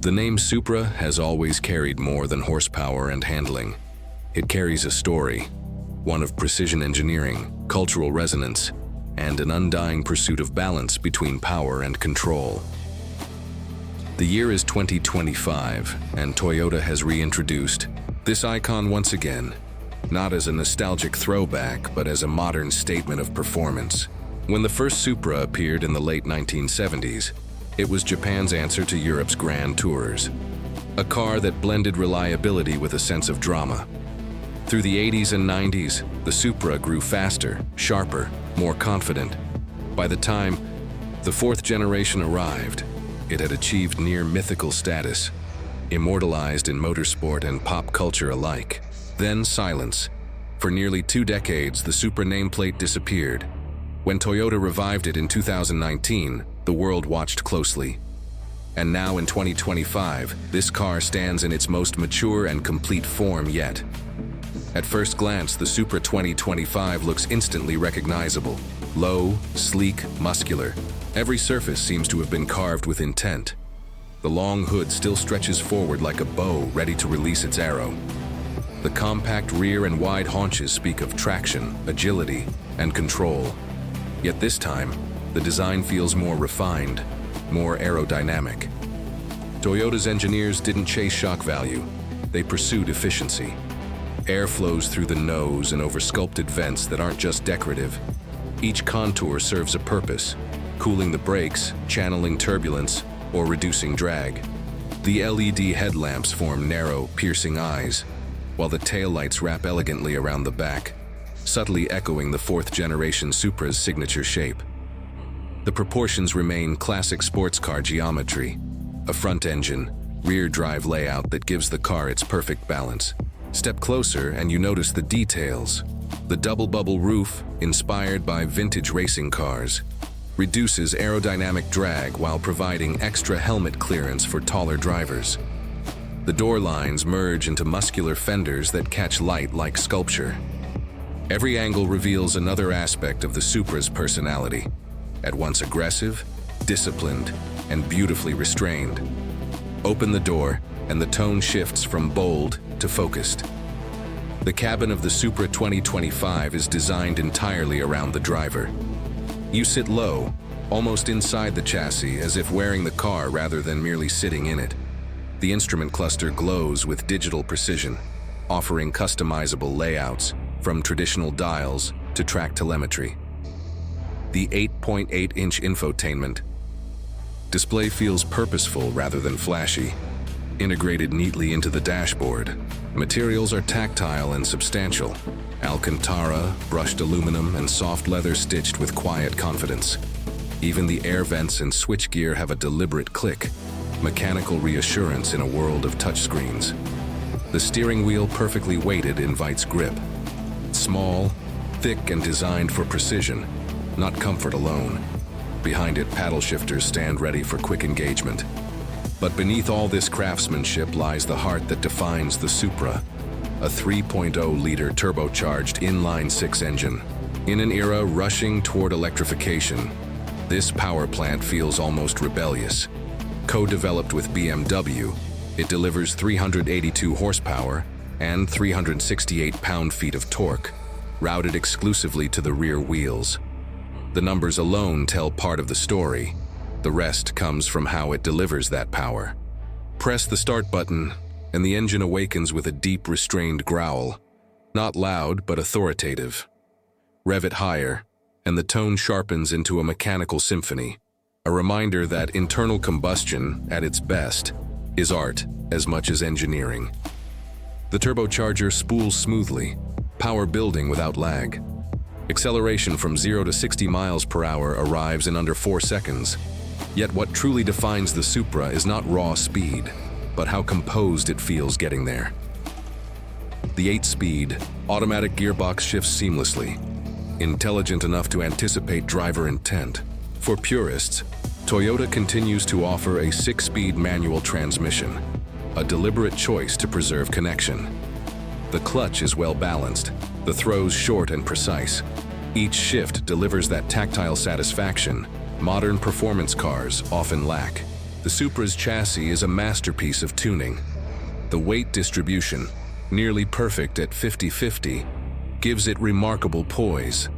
The name Supra has always carried more than horsepower and handling. It carries a story, one of precision engineering, cultural resonance, and an undying pursuit of balance between power and control. The year is 2025, and Toyota has reintroduced this icon once again, not as a nostalgic throwback, but as a modern statement of performance. When the first Supra appeared in the late 1970s, it was Japan's answer to Europe's grand tours. A car that blended reliability with a sense of drama. Through the 80s and 90s, the Supra grew faster, sharper, more confident. By the time the fourth generation arrived, it had achieved near mythical status, immortalized in motorsport and pop culture alike. Then silence. For nearly 2 decades, the Supra nameplate disappeared. When Toyota revived it in 2019, the world watched closely. And now in 2025, this car stands in its most mature and complete form yet. At first glance, the Supra 2025 looks instantly recognizable. Low, sleek, muscular. Every surface seems to have been carved with intent. The long hood still stretches forward like a bow ready to release its arrow. The compact rear and wide haunches speak of traction, agility, and control. Yet this time, the design feels more refined, more aerodynamic. Toyota's engineers didn't chase shock value, they pursued efficiency. Air flows through the nose and over sculpted vents that aren't just decorative. Each contour serves a purpose, cooling the brakes, channeling turbulence, or reducing drag. The LED headlamps form narrow, piercing eyes, while the taillights wrap elegantly around the back, subtly echoing the fourth-generation Supra's signature shape. The proportions remain classic sports car geometry, a front-engine, rear-drive layout that gives the car its perfect balance. Step closer and you notice the details. The double-bubble roof, inspired by vintage racing cars, reduces aerodynamic drag while providing extra helmet clearance for taller drivers. The door lines merge into muscular fenders that catch light like sculpture. Every angle reveals another aspect of the Supra's personality, at once aggressive, disciplined, and beautifully restrained. Open the door, and the tone shifts from bold to focused. The cabin of the Supra 2025 is designed entirely around the driver. You sit low, almost inside the chassis, as if wearing the car rather than merely sitting in it. The instrument cluster glows with digital precision, offering customizable layouts, from traditional dials to track telemetry. The 8.8-inch infotainment display feels purposeful rather than flashy, integrated neatly into the dashboard. Materials are tactile and substantial. Alcantara, brushed aluminum, and soft leather stitched with quiet confidence. Even the air vents and switchgear have a deliberate click, mechanical reassurance in a world of touchscreens. The steering wheel, perfectly weighted, invites grip. Small, thick, and designed for precision, not comfort alone. Behind it, paddle shifters stand ready for quick engagement. But beneath all this craftsmanship lies the heart that defines the Supra, a 3.0-liter turbocharged inline-six engine. In an era rushing toward electrification, this power plant feels almost rebellious. Co-developed with BMW, it delivers 382 horsepower and 368 pound-feet of torque, routed exclusively to the rear wheels. The numbers alone tell part of the story. The rest comes from how it delivers that power. Press the start button, and the engine awakens with a deep, restrained growl. Not loud, but authoritative. Rev it higher, and the tone sharpens into a mechanical symphony, a reminder that internal combustion, at its best, is art as much as engineering. The turbocharger spools smoothly, power building without lag. Acceleration from 0 to 60 miles per hour arrives in under 4 seconds. Yet what truly defines the Supra is not raw speed, but how composed it feels getting there. The 8-speed, automatic gearbox shifts seamlessly, intelligent enough to anticipate driver intent. For purists, Toyota continues to offer a 6-speed manual transmission, a deliberate choice to preserve connection. The clutch is well balanced, the throws short and precise. Each shift delivers that tactile satisfaction modern performance cars often lack. The Supra's chassis is a masterpiece of tuning. The weight distribution, nearly perfect at 50-50, gives it remarkable poise.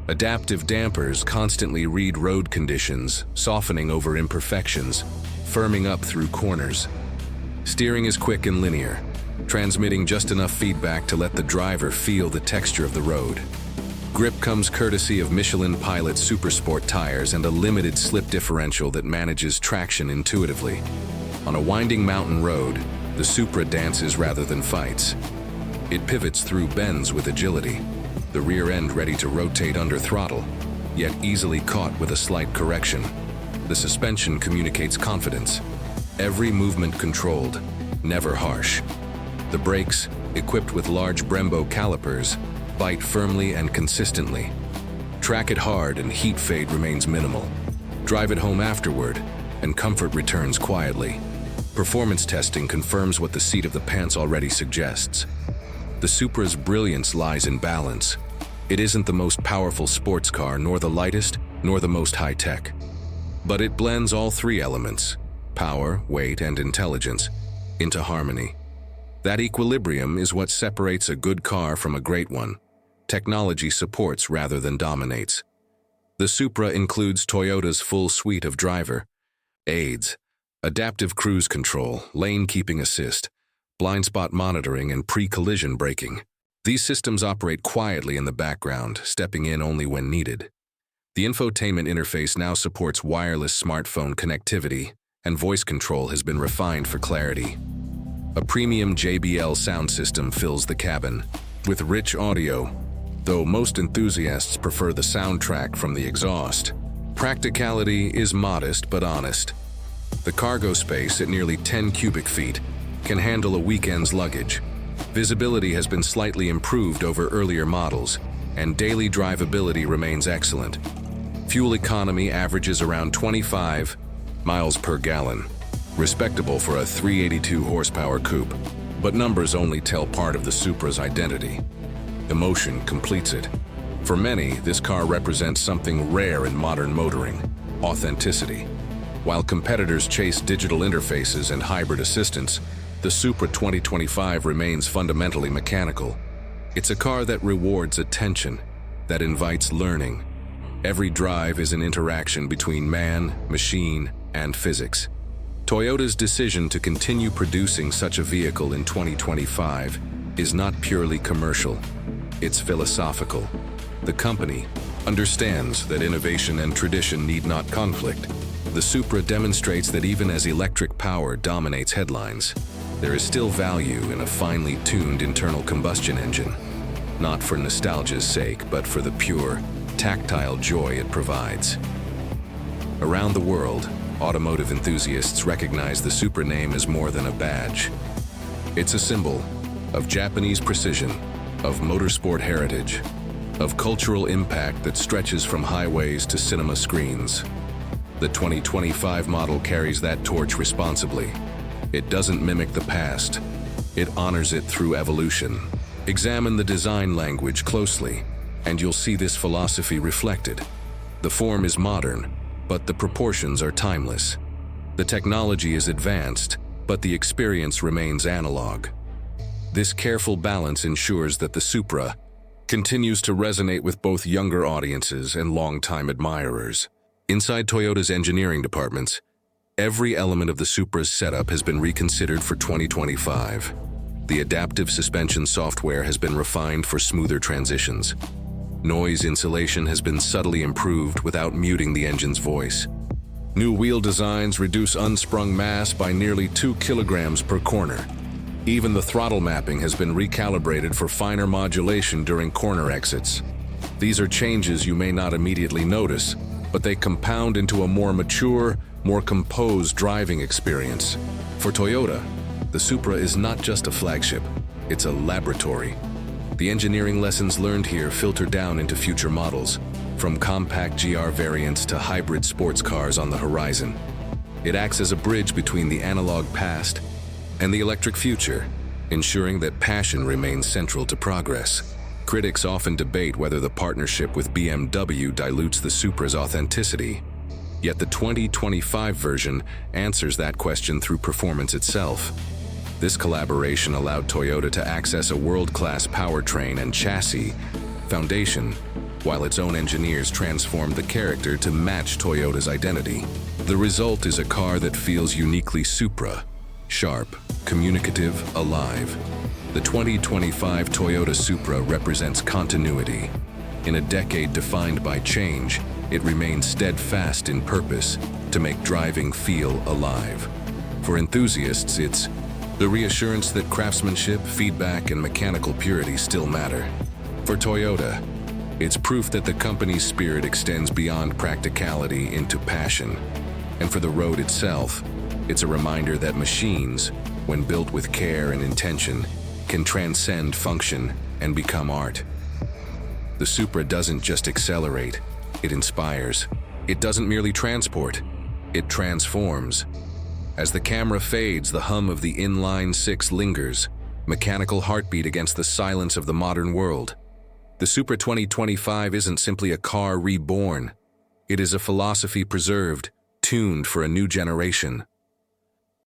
Adaptive dampers constantly read road conditions, softening over imperfections, firming up through corners. Steering is quick and linear, transmitting just enough feedback to let the driver feel the texture of the road. Grip comes courtesy of Michelin Pilot Supersport tires and a limited slip differential that manages traction intuitively. On a winding mountain road, the Supra dances rather than fights. It pivots through bends with agility, the rear end ready to rotate under throttle, yet easily caught with a slight correction. The suspension communicates confidence, every movement controlled, never harsh. The brakes, equipped with large Brembo calipers, bite firmly and consistently. Track it hard and heat fade remains minimal. Drive it home afterward, and comfort returns quietly. Performance testing confirms what the seat of the pants already suggests. The Supra's brilliance lies in balance. It isn't the most powerful sports car, nor the lightest, nor the most high-tech. But it blends all three elements, power, weight, and intelligence, into harmony. That equilibrium is what separates a good car from a great one. Technology supports rather than dominates. The Supra includes Toyota's full suite of driver aids, adaptive cruise control, lane keeping assist, blind spot monitoring, and pre-collision braking. These systems operate quietly in the background, stepping in only when needed. The infotainment interface now supports wireless smartphone connectivity, and voice control has been refined for clarity. A premium JBL sound system fills the cabin, with rich audio, though most enthusiasts prefer the soundtrack from the exhaust. Practicality is modest but honest. The cargo space, at nearly 10 cubic feet, can handle a weekend's luggage. Visibility has been slightly improved over earlier models, and daily drivability remains excellent. Fuel economy averages around 25 miles per gallon, respectable for a 382 horsepower coupe. But numbers only tell part of the Supra's identity. Emotion completes it. For many, this car represents something rare in modern motoring: authenticity. While competitors chase digital interfaces and hybrid assistance, the Supra 2025 remains fundamentally mechanical. It's a car that rewards attention, that invites learning. Every drive is an interaction between man, machine, and physics. Toyota's decision to continue producing such a vehicle in 2025 is not purely commercial. It's philosophical. The company understands that innovation and tradition need not conflict. The Supra demonstrates that even as electric power dominates headlines, there is still value in a finely tuned internal combustion engine. Not for nostalgia's sake, but for the pure, tactile joy it provides. Around the world, automotive enthusiasts recognize the Supra name as more than a badge. It's a symbol of Japanese precision, of motorsport heritage, of cultural impact that stretches from highways to cinema screens. The 2025 model carries that torch responsibly. It doesn't mimic the past. It honors it through evolution. Examine the design language closely, and you'll see this philosophy reflected. The form is modern, but the proportions are timeless. The technology is advanced, but the experience remains analog. This careful balance ensures that the Supra continues to resonate with both younger audiences and longtime admirers. Inside Toyota's engineering departments, every element of the Supra's setup has been reconsidered for 2025. The adaptive suspension software has been refined for smoother transitions. Noise insulation has been subtly improved without muting the engine's voice. New wheel designs reduce unsprung mass by nearly 2 kilograms per corner. Even the throttle mapping has been recalibrated for finer modulation during corner exits. These are changes you may not immediately notice, but they compound into a more mature, more composed driving experience. For Toyota, the Supra is not just a flagship, it's a laboratory. The engineering lessons learned here filter down into future models, from compact GR variants to hybrid sports cars on the horizon. It acts as a bridge between the analog past and the electric future, ensuring that passion remains central to progress. Critics often debate whether the partnership with BMW dilutes the Supra's authenticity. Yet the 2025 version answers that question through performance itself. This collaboration allowed Toyota to access a world-class powertrain and chassis foundation, while its own engineers transformed the character to match Toyota's identity. The result is a car that feels uniquely Supra, sharp, communicative, alive. The 2025 Toyota Supra represents continuity. In a decade defined by change, it remains steadfast in purpose to make driving feel alive. For enthusiasts, it's the reassurance that craftsmanship, feedback, and mechanical purity still matter. For Toyota, it's proof that the company's spirit extends beyond practicality into passion. And for the road itself, it's a reminder that machines, when built with care and intention, can transcend function and become art. The Supra doesn't just accelerate, it inspires. It doesn't merely transport, it transforms. As the camera fades, the hum of the inline-six lingers, mechanical heartbeat against the silence of the modern world. The Supra 2025 isn't simply a car reborn. It is a philosophy preserved, tuned for a new generation.